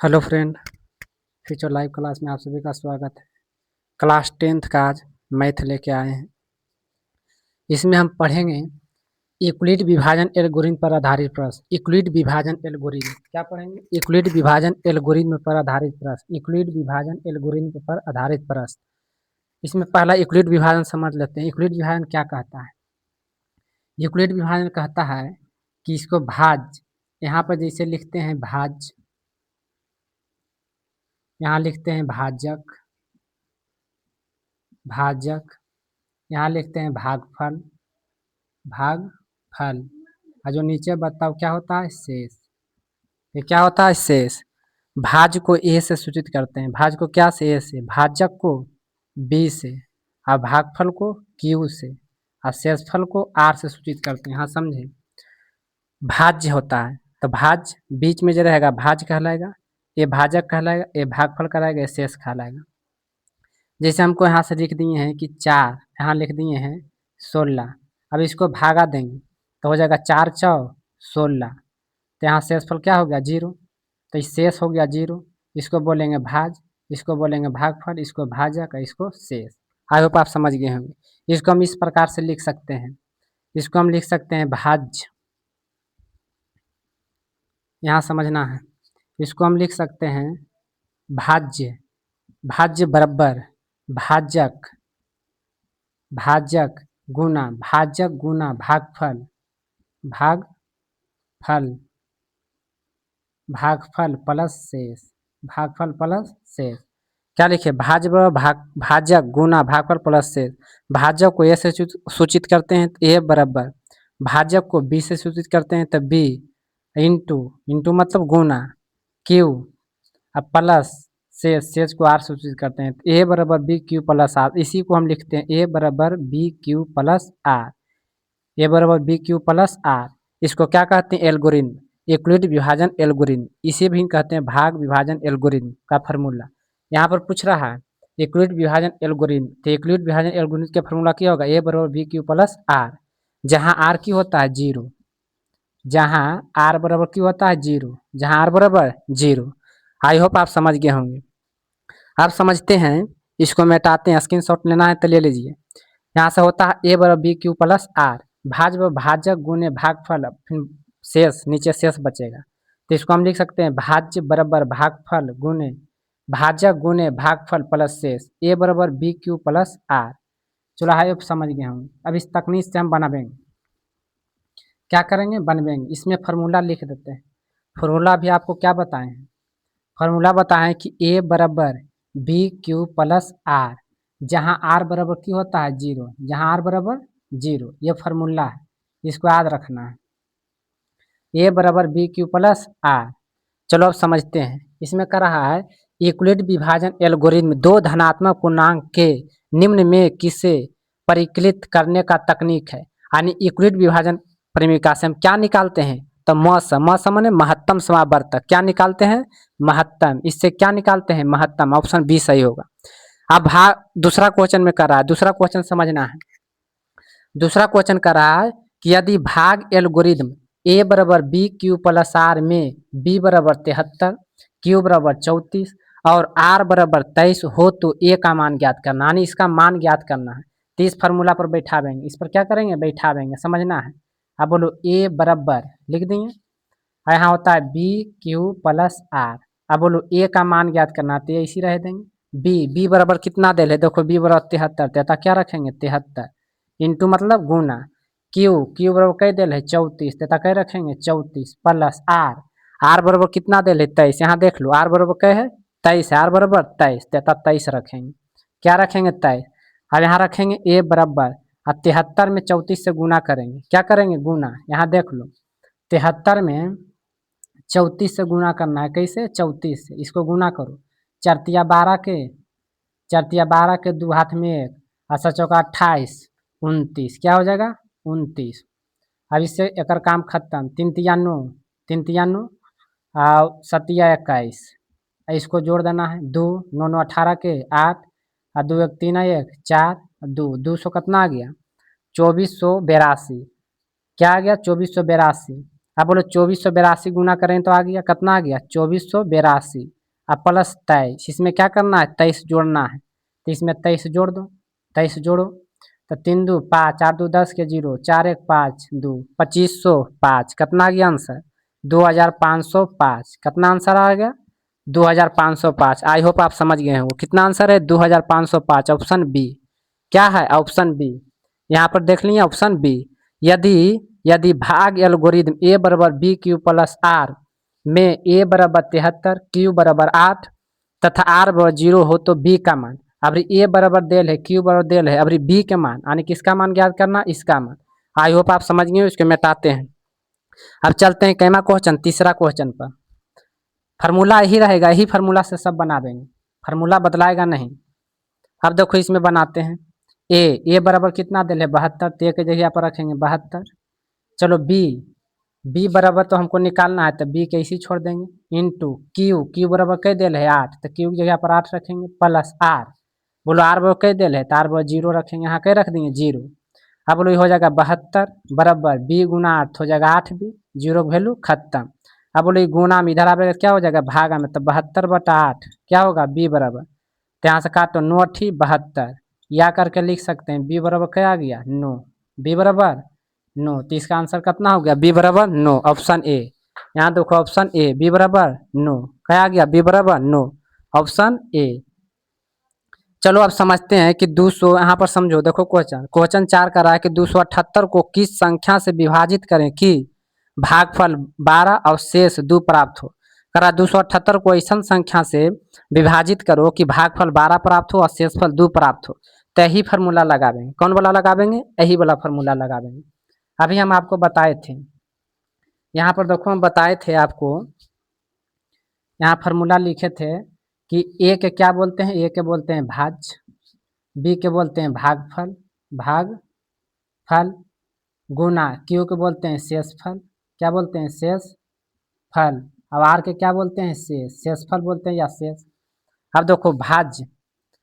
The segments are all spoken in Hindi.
Hello friend, future live class में आप सभी का स्वागत है। क्लास 10th का आज मैथ लेके आए हैं। इसमें हम पढ़ेंगे यूक्लिड विभाजन एल्गोरिथम पर आधारित प्रश्न। यूक्लिड विभाजन एल्गोरिथम क्या पढ़ेंगे? यूक्लिड विभाजन एल्गोरिथम पर आधारित प्रश्न। यूक्लिड विभाजन एल्गोरिथम पर आधारित प्रश्न। इसमें पहला यूक्लिड विभाजन समझ लेते हैं। यूक्लिड विभाजन क्या कहता है? यूक्लिड विभाजन कहता है कि इसको भाज्य, यहाँ पर जैसे लिखते हैं भाज्य, यहाँ लिखते हैं भाजक, भाजक, यहाँ लिखते हैं भागफल, भागफल, और जो नीचे बताओ क्या होता है? शेष। ये क्या होता है? शेष। भाज्य को ए से सूचित करते हैं। भाज्य को क्या से? ए से। भाजक को बी से, और भागफल को क्यू से, और शेषफल को आर से सूचित करते हैं। हाँ, समझे? भाज्य होता है तो भाज्य बीच में जो रहेगा भाज्य कहलाएगा, ये भाजक कहलाएगा, ये भागफल कहलाएगा, ये शेष कहलाएगा। जैसे हमको यहाँ से लिख दिए हैं कि 4, यहाँ लिख दिए हैं 16। अब इसको भागा देंगे तो हो जाएगा 4 चौ 16, तो यहाँ शेषफल क्या हो गया? 0। तो इस शेष हो गया 0। इसको बोलेंगे भाज, इसको बोलेंगे भागफल, इसको भाजक, इसको शेष। आई होप आप समझ गए होंगे। इसको हम इस प्रकार से लिख सकते हैं। इसको हम लिख सकते हैं भाज्य, यहाँ समझना है। इसको हम लिख सकते हैं भाज्य, भाज्य बराबर भाजक, भाजक गुना भाजक गुना भागफल, भागफल, भागफल प्लस शेष, भागफल प्लस शेष। क्या लिखे? भाज्य भाग भाजक गुना भागफल प्लस शेष। भाजक को ए से सूचित करते हैं तो ए बराबर, भाजक को बी से सूचित करते हैं तो बी, इंटू इंटू मतलब गुना, क्यू, अब प्लस शेष, शेष को आर सूचित करते हैं तो ए बराबर बी क्यू प्लस आर। इसी को हम लिखते हैं ए बराबर बी क्यू प्लस आर, ए बराबर बी क्यू प्लस आर। इसको क्या कहते हैं? एल्गोरिथम, यूक्लिड विभाजन एल्गोरिथम। इसे भी कहते हैं भाग विभाजन एल्गोरिथम का फार्मूला। यहाँ पर पूछ रहा है यूक्लिड विभाजन एल्गोरिथम, तो यूक्लिड विभाजन एल्गोरिथम का फार्मूला क्या होगा? ए बराबर बी क्यू प्लस आर, जहाँ आर की होता है 0, जहाँ आर बराबर की होता है 0, जहाँ आर बराबर 0। आई होप आप समझ गए होंगे। आप समझते हैं, इसको मिटाते हैं। स्क्रीनशॉट लेना है तो ले लीजिए। यहाँ से होता है ए बराबर बी क्यू प्लस आर, भाज्य भाजक गुने भागफल, फिर शेष, नीचे शेष बचेगा। तो इसको हम लिख सकते हैं भाज्य बराबर भागफल गुने भाजक गुने भागफल प्लस शेष, ए बराबर बी क्यू प्लस आर। चलो हाई समझ गए हम। अब इस तकनीक से हम बनाएंगे, क्या करेंगे? बनवेंगे। इसमें फार्मूला लिख देते हैं। फार्मूला भी आपको क्या बताए हैं? फार्मूला बताएं कि ए बराबर बी क्यू प्लस आर, जहाँ आर बराबर की होता है 0, जहाँ आर बराबर 0, ये फार्मूला है, इसको याद रखना है। ए बराबर बी क्यू प्लस आर। चलो अब समझते हैं। इसमें कर रहा है यूक्लिड विभाजन एल्गोरिथम दो धनात्मक पूर्णांक के निम्न में किसे परिकलित करने का तकनीक है। यानी यूक्लिड विभाजन परिमिका से हम क्या निकालते हैं? तो म माने महत्तम समावर्तक। क्या निकालते हैं? महत्तम। इससे क्या निकालते हैं? महत्तम। ऑप्शन बी सही होगा। अब दूसरा क्वेश्चन में कर रहा है, दूसरा क्वेश्चन समझना है। दूसरा क्वेश्चन कर रहा है कि यदि भाग एल्गोरिथम ए बराबर बी क्यू प्लस आर में बी बराबर 73, क्यू बराबर 34 और आर बराबर 23 हो तो ए का मान ज्ञात करना, यानी इसका मान ज्ञात करना है। तो इस फार्मूला पर बैठावेंगे। इस पर क्या करेंगे? बैठावेंगे। समझना है। अब बोलो ए बराबर लिख दिए, यहाँ होता है बी क्यू प्लस आर। अब बोलो ए का मान ज्ञात करना, तो ये इसी रह देंगे। बी बराबर कितना दे ले? देखो बी बराबर 73, तेता क्या रखेंगे? 73 इंटू मतलब गुना, क्यू बराबर कई दे है 34, तेता कई रखेंगे 34 प्लस आर बराबर कितना दे ले? 23। यहाँ देख लो आर बराबर कई है? 23 है। आर बराबर 23, तेता 23 रखेंगे। क्या रखेंगे? 23। अब यहाँ रखेंगे ए बराबर, अब 73 में 34 से गुना करेंगे। क्या करेंगे? गुना। यहाँ देख लो 73 में 34 से गुना करना है। कैसे? 34 से। इसको गुना करो। 4×12 के, 4×12 के 2 हाथ में 1, अच्छा चौका 28, 29। क्या हो जाएगा? 29। अब इससे एक काम खत्म। 3×9, 3×9 और 7×21, इसको जोड़ देना है। 2 9 9 18 के 8 और 2 1 3 1 4 2 200 कितना आ गया? 2482। क्या आ गया? 2482। अब बोलो 2482 गुना करें तो आ गया, कितना आ गया 2482, अब प्लस 23, इसमें क्या करना है 23 जोड़ना है, तो इसमें 23 जोड़ दो, 23 जोड़ो, तो 3 2 5, 8 2 10 के 0, 4 1 5 2, 2505, कितना आ गया आंसर 2505, कितना आंसर आ गया 2505। आई होप आप समझ गए हो कितना आंसर है 2505, ऑप्शन बी। क्या है ऑप्शन बी, यहाँ पर देख लीजिए ऑप्शन बी। यदि यदि भाग एल्गोरिदम ए बराबर बी क्यू प्लस आर में ए बराबर 73, क्यू बराबर 8 तथा आर बराबर 0 हो तो बी का मान, अब ए बराबर देल है, क्यू बराबर देल है, अब बी के मान यानी किसका मान ज्ञात करना, इसका मान। आई होप आप समझ गए, इसको मिटाते हैं। अब चलते हैं कैमा क्वेश्चन, तीसरा क्वेश्चन पर। फार्मूला यही रहेगा, यही फार्मूला से सब बना देंगे, फार्मूला बदलाएगा नहीं। अब देखो इसमें बनाते हैं, ए बराबर कितना दिल है 72, तो ए की जगह पर रखेंगे 72। चलो बी बराबर तो हमको निकालना है, तो बी के इसी छोड़ देंगे, इंटू क्यू बराबर कह दिल है 8, तो क्यू की जगह पर 8 रखेंगे, प्लस आर, बोलो आर बराबर कह दिल है, तो आर बराबर 0 रखेंगे, यहाँ कह रख देंगे 0। अब बोलो ये हो जाएगा 72 बराबर बी गुना 8 हो जाएगा 8 बी, 0 वैल्यू खत्म। अब बोलो ये गुना में इधर आएगा क्या हो जाएगा भागा में, तो 72/8 क्या होगा बी बराबर, तो यहाँ से काटो 9 8 72, या करके लिख सकते हैं बी बराबर क्या आ गया 9, बी बराबर 9, तो इसका आंसर कितना हो गया बी बराबर 9, ऑप्शन ए। यहाँ देखो ऑप्शन ए बी बराबर 9, क्या आ गया बी बराबर 9, ऑप्शन ए। चलो अब समझते हैं कि 200, यहाँ पर समझो, देखो क्वेश्चन 4 कर रहा है कि 278 को किस संख्या से विभाजित करें कि भागफल 12 और शेष 2 प्राप्त हो। करा 278 को ऐसा संख्या से विभाजित करो कि भागफल 12 प्राप्त हो और शेषफल 2 प्राप्त हो, तो यही फार्मूला लगा देंगे। कौन वाला लगा देंगे, यही वाला फार्मूला लगा देंगे। अभी हम आपको बताए थे, यहाँ पर देखो हम बताए थे आपको, यहाँ फार्मूला लिखे थे कि ए के क्या बोलते हैं, ए के बोलते हैं भाज्य, बी के बोलते हैं भागफल गुना क्यू के बोलते हैं शेषफल, क्या बोलते हैं शेषफल, अब आर के क्या बोलते हैं शेषफल बोलते हैं या शेष। अब देखो भाज्य,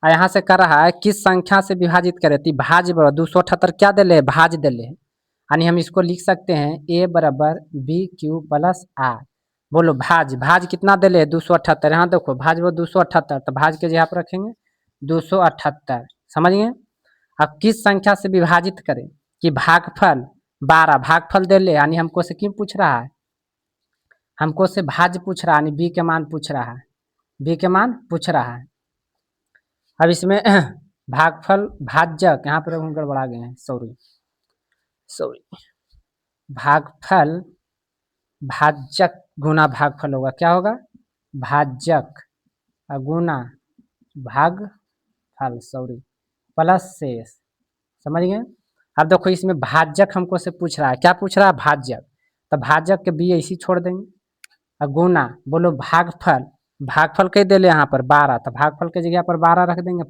यहाँ से कर रहा है किस संख्या से विभाजित करे, तो भाज्य बराबर 278 क्या दिले भाज्य दिले, यानी हम इसको लिख सकते हैं ए बराबर बी क्यू प्लस आर। बोलो भाज कितना दिले 278, यहाँ देखो भाज वो 278, तो भाज के जगह पर रखेंगे 278, समझ गए। अब किस संख्या से विभाजित करें कि भागफल 12, भागफल दे ले, यानी हमको से क्यों पूछ रहा है, हमको से भाज्य पूछ रहा है, यानी बी के मान पूछ रहा है, बी के मान पूछ रहा है। अब इसमें भागफल भाज्यक, यहाँ पर हम गड़बड़ा गए हैं, सॉरी, भागफल भाज्यक गुना भागफल होगा, क्या होगा भाज्यक गुना भागफल प्लस शेष, समझ गए। अब देखो इसमें भाज्यक हमको से पूछ रहा है, क्या पूछ रहा है भाज्यक, तो भाज्यक के बी ऐसी छोड़ देंगे, और गुना बोलो भागफल कह दे यहाँ पर 12, तो भागफल के जगह पर 12 रख देंगे,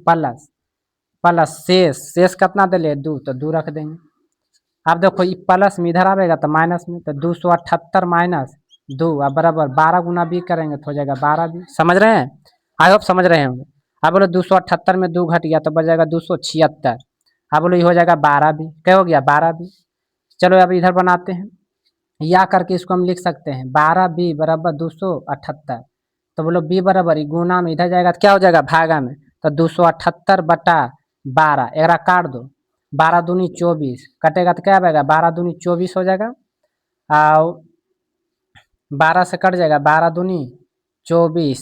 प्लस शेष कितना दिले 2, तो 2 रख देंगे। अब देखो ये प्लस में इधर आएगा तो माइनस में, तो 278 माइनस 2 अब बराबर 12 गुना बी करेंगे तो हो जाएगा 12 बी, समझ रहे हैं, आई होप समझ रहे होंगे। अब बोलो 278 में 2 घट गया तो बच जाएगा 276, अब बोलो ये हो जाएगा 12 बी, क्या हो गया 12 बी। चलो अब इधर बनाते हैं, या करके इसको हम लिख सकते हैं 12 बी बराबर 278, तो बोलो बी बराबर गुना में इधर जाएगा तो क्या हो जाएगा भागा में, तो 278/12, एक काट दो, 12 दूनी 24 कटेगा तो क्या आएगा 12 दूनी 24 हो जाएगा, और 12 से कट जाएगा 12 दूनी 24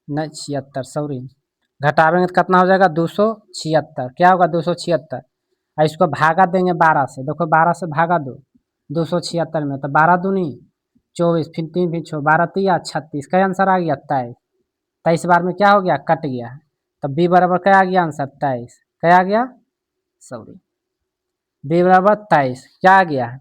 नहीं 76, सॉरी घटावेंगे तो कितना हो जाएगा 276, क्या होगा 276, और इसको भागा देंगे 12 से, देखो 12 से भागा दो 276 में, तो 12 दूनी 24, फिर 3 फिर 6, 12 3 36, क्या आंसर आ गया 23, 23 बार में क्या हो गया कट गया, तो बी बराबर क्या आ गया आंसर 23, क्या आ गया सॉरी बी बराबर 23 क्या आ गया,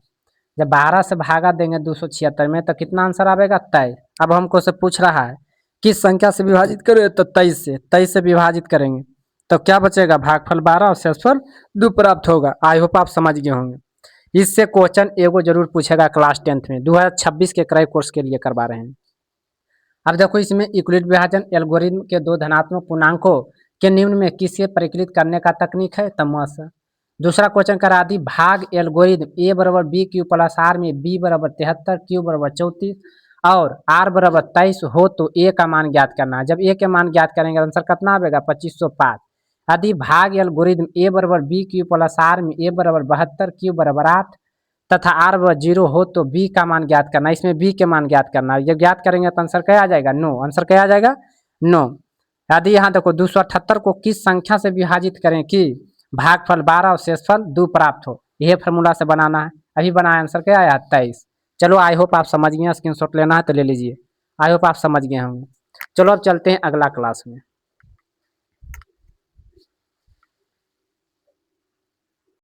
जब 12 से भागा देंगे 276 में तो कितना आंसर आएगा 23। अब हमको से पूछ रहा है किस संख्या से विभाजित करें, तो 23 से विभाजित करेंगे तो क्या बचेगा भागफल 12 और शेषफल 2 प्राप्त होगा। आई होप आप समझ गए होंगे। इससे क्वेश्चन एगो जरूर पूछेगा क्लास 10th में, 2026 के क्रय कोर्स के लिए करवा रहे हैं। अब देखो इसमें यूक्लिड विभाजन एल्गोरिथम के 2 धनात्मक पूर्णांकों के निम्न में किसे परिकलित करने का तकनीक है, तमस दूसरा क्वेश्चन करा दी भाग एल्गोरिथम ए बराबर बी क्यू प्लस आर में बी बराबर 73 क्यू बराबर 34 और आर बराबर 23 हो तो ए का मान ज्ञात करना है। जब ए के मान ज्ञात करेंगे आंसर कितना आएगा 2505। यदि भाग एल्गोरिथम ए बराबर बी क्यू प्लस आर में ए बराबर 72 क्यू बराबर 8 तथा आर बराबर 0 हो तो बी का मान ज्ञात करना है। इसमें बी के मान ज्ञात करना है। जब ज्ञात करेंगे तो आंसर क्या आ जाएगा 9। आंसर क्या आ जाएगा 9। यदि यहाँ देखो 278 को किस संख्या से विभाजित करें कि भागफल 12 और शेषफल 2 प्राप्त हो, यह फॉर्मूला से बनाना है। अभी बनाया, आंसर क्या आया 23। चलो आई होप आप समझ गए, स्क्रीनशॉट लेना है तो ले लीजिए। आई होप आप समझ गए होंगे। चलो अब चलते हैं अगला क्लास में।